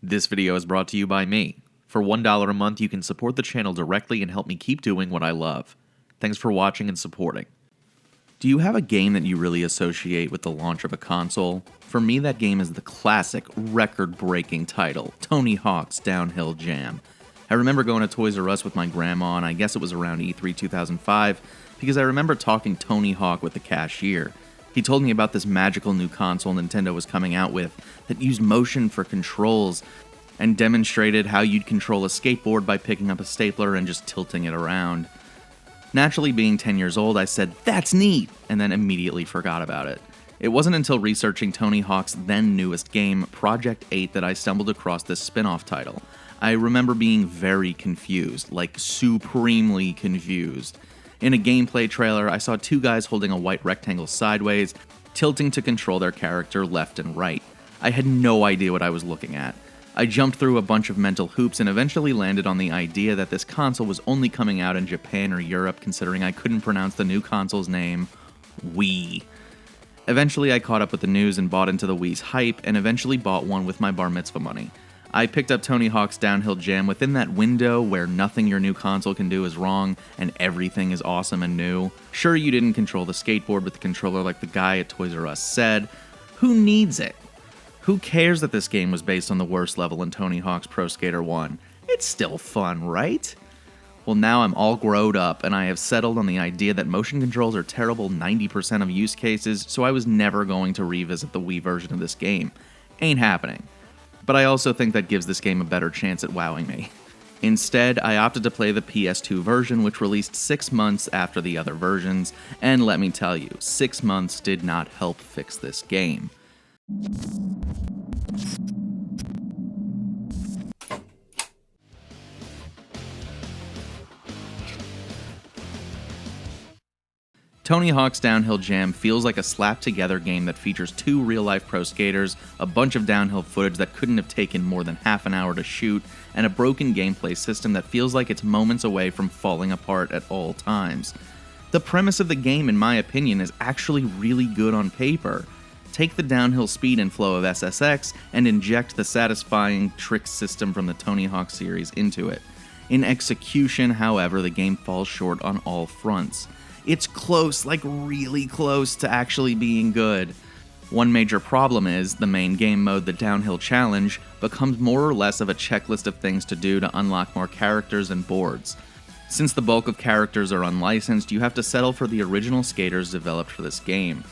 This video is brought to you by me. For $1 a month, you can support the channel directly and help me keep doing what I love. Thanks for watching and supporting. Do you have a game that you really associate with the launch of a console? For me, that game is the classic, record-breaking title, Tony Hawk's Downhill Jam. I remember going to Toys R Us with my grandma, and I guess it was around E3 2005, because I remember talking Tony Hawk with the cashier. He told me about this magical new console Nintendo was coming out with that used motion for controls and demonstrated how you'd control a skateboard by picking up a stapler and just tilting it around. Naturally, being 10 years old, I said, "That's neat," and then immediately forgot about it. It wasn't until researching Tony Hawk's then newest game, Project 8, that I stumbled across this spin-off title. I remember being very confused, like supremely confused. In a gameplay trailer, I saw two guys holding a white rectangle sideways, tilting to control their character left and right. I had no idea what I was looking at. I jumped through a bunch of mental hoops and eventually landed on the idea that this console was only coming out in Japan or Europe, considering I couldn't pronounce the new console's name, Wii. Eventually I caught up with the news and bought into the Wii's hype, and eventually bought one with my bar mitzvah money. I picked up Tony Hawk's Downhill Jam within that window where nothing your new console can do is wrong and everything is awesome and new. Sure, you didn't control the skateboard with the controller like the guy at Toys R Us said. Who needs it? Who cares that this game was based on the worst level in Tony Hawk's Pro Skater 1? It's still fun, right? Well, now I'm all growed up, and I have settled on the idea that motion controls are terrible 90% of use cases, so I was never going to revisit the Wii version of this game. Ain't happening. But I also think that gives this game a better chance at wowing me. Instead, I opted to play the PS2 version, which released 6 months after the other versions, and let me tell you, 6 months did not help fix this game. Tony Hawk's Downhill Jam feels like a slapped-together game that features two real-life pro skaters, a bunch of downhill footage that couldn't have taken more than half an hour to shoot, and a broken gameplay system that feels like it's moments away from falling apart at all times. The premise of the game, in my opinion, is actually really good on paper. Take the downhill speed and flow of SSX and inject the satisfying trick system from the Tony Hawk series into it. In execution, however, the game falls short on all fronts. It's close, like really close to actually being good. One major problem is, the main game mode, the Downhill Challenge, becomes more or less of a checklist of things to do to unlock more characters and boards. Since the bulk of characters are unlicensed, you have to settle for the original skaters developed for this game.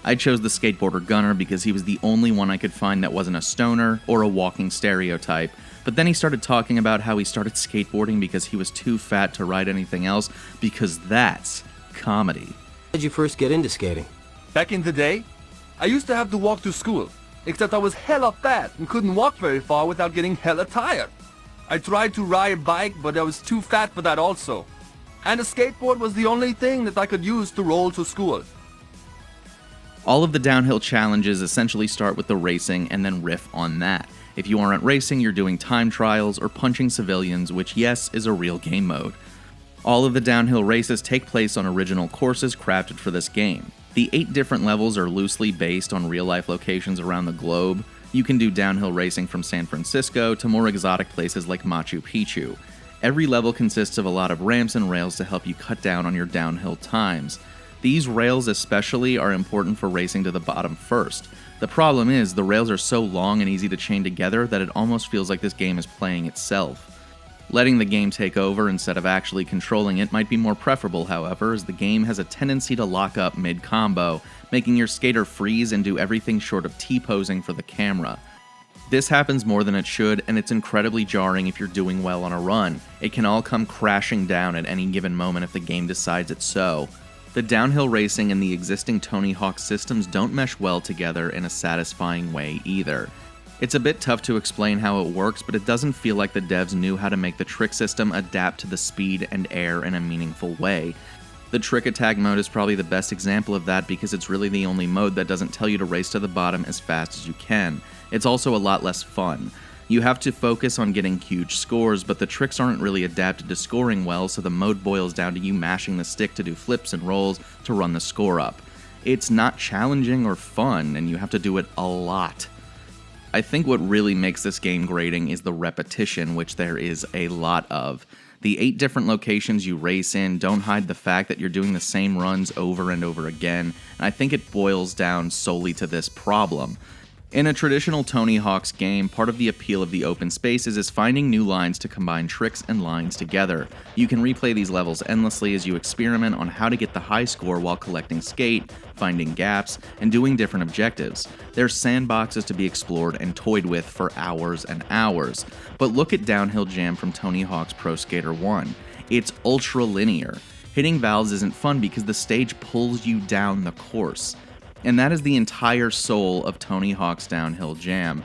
I chose the skateboarder Gunner because he was the only one I could find that wasn't a stoner or a walking stereotype, but then he started talking about how he started skateboarding because he was too fat to ride anything else, because that's comedy. How did you first get into skating? Back in the day, I used to have to walk to school, except I was hella fat and couldn't walk very far without getting hella tired. I tried to ride a bike, but I was too fat for that also. And a skateboard was the only thing that I could use to roll to school. All of the downhill challenges essentially start with the racing and then riff on that. If you aren't racing, you're doing time trials or punching civilians, which, yes, is a real game mode. All of the downhill races take place on original courses crafted for this game. The 8 different levels are loosely based on real-life locations around the globe. You can do downhill racing from San Francisco to more exotic places like Machu Picchu. Every level consists of a lot of ramps and rails to help you cut down on your downhill times. These rails especially are important for racing to the bottom first. The problem is, the rails are so long and easy to chain together that it almost feels like this game is playing itself. Letting the game take over instead of actually controlling it might be more preferable, however, as the game has a tendency to lock up mid-combo, making your skater freeze and do everything short of T-posing for the camera. This happens more than it should, and it's incredibly jarring if you're doing well on a run. It can all come crashing down at any given moment if the game decides it's so. The downhill racing and the existing Tony Hawk systems don't mesh well together in a satisfying way either. It's a bit tough to explain how it works, but it doesn't feel like the devs knew how to make the trick system adapt to the speed and air in a meaningful way. The trick attack mode is probably the best example of that because it's really the only mode that doesn't tell you to race to the bottom as fast as you can. It's also a lot less fun. You have to focus on getting huge scores, but the tricks aren't really adapted to scoring well, so the mode boils down to you mashing the stick to do flips and rolls to run the score up. It's not challenging or fun, and you have to do it a lot. I think what really makes this game grating is the repetition, which there is a lot of. The 8 different locations you race in don't hide the fact that you're doing the same runs over and over again, and I think it boils down solely to this problem. In a traditional Tony Hawk's game, part of the appeal of the open spaces is finding new lines to combine tricks and lines together. You can replay these levels endlessly as you experiment on how to get the high score while collecting skate, finding gaps, and doing different objectives. There's sandboxes to be explored and toyed with for hours and hours. But look at Downhill Jam from Tony Hawk's Pro Skater 1. It's ultra linear. Hitting valves isn't fun because the stage pulls you down the course. And that is the entire soul of Tony Hawk's Downhill Jam.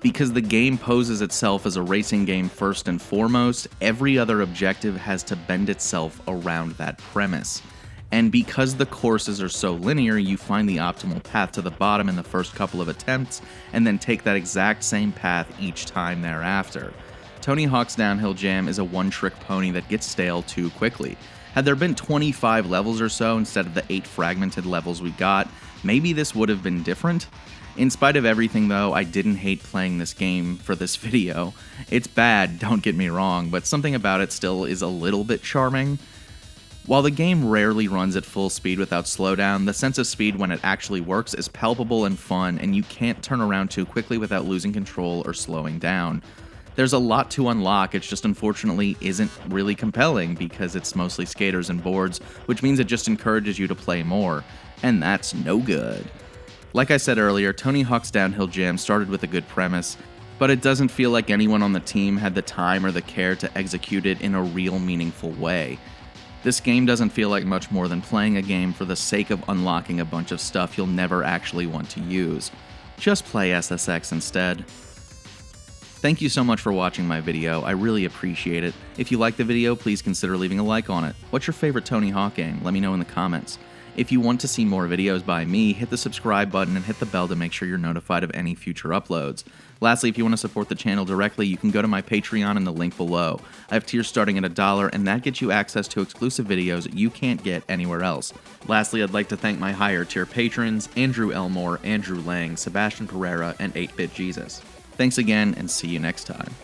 Because the game poses itself as a racing game first and foremost, every other objective has to bend itself around that premise. And because the courses are so linear, you find the optimal path to the bottom in the first couple of attempts, and then take that exact same path each time thereafter. Tony Hawk's Downhill Jam is a one-trick pony that gets stale too quickly. Had there been 25 levels or so instead of the 8 fragmented levels we got, maybe this would have been different. In spite of everything though, I didn't hate playing this game for this video. It's bad, don't get me wrong, but something about it still is a little bit charming. While the game rarely runs at full speed without slowdown, the sense of speed when it actually works is palpable and fun, and you can't turn around too quickly without losing control or slowing down. There's a lot to unlock, it just unfortunately isn't really compelling because it's mostly skaters and boards, which means it just encourages you to play more, and that's no good. Like I said earlier, Tony Hawk's Downhill Jam started with a good premise, but it doesn't feel like anyone on the team had the time or the care to execute it in a real meaningful way. This game doesn't feel like much more than playing a game for the sake of unlocking a bunch of stuff you'll never actually want to use. Just play SSX instead. Thank you so much for watching my video, I really appreciate it. If you liked the video, please consider leaving a like on it. What's your favorite Tony Hawk game? Let me know in the comments. If you want to see more videos by me, hit the subscribe button and hit the bell to make sure you're notified of any future uploads. Lastly, if you want to support the channel directly, you can go to my Patreon in the link below. I have tiers starting at $1, and that gets you access to exclusive videos you can't get anywhere else. Lastly, I'd like to thank my higher tier patrons, Andrew Elmore, Andrew Lang, Sebastian Pereira, and 8-Bit Jesus. Thanks again, and see you next time.